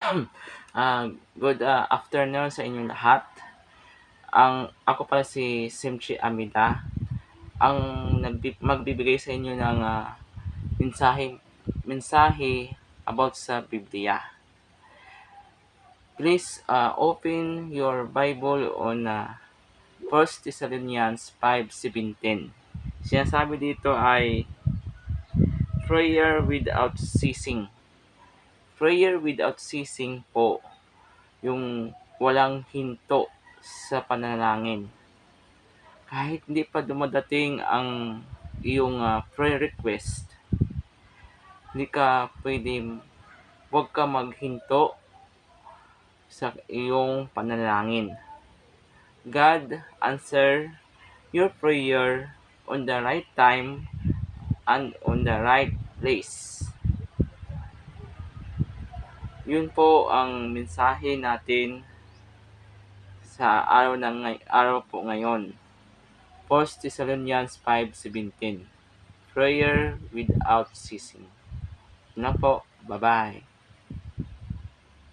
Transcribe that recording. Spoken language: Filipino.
Good afternoon sa inyong lahat. Ako pala si Simchi Amida, ang magbibigay sa inyo ng mensahe about sa Biblia. Please open your Bible on 1 Thessalonians 5:17. Sinasabi dito ay prayer without ceasing. Prayer without ceasing po, yung walang hinto sa panalangin. Kahit hindi pa dumadating ang iyong prayer request, hindi ka pwede, huwag ka maghinto sa iyong panalangin. God answer your prayer on the right time and on the right place. Yun po ang mensahe natin sa araw po ngayon. 1 Thessalonians 5:17. Prayer without ceasing. Na po. Bye-bye.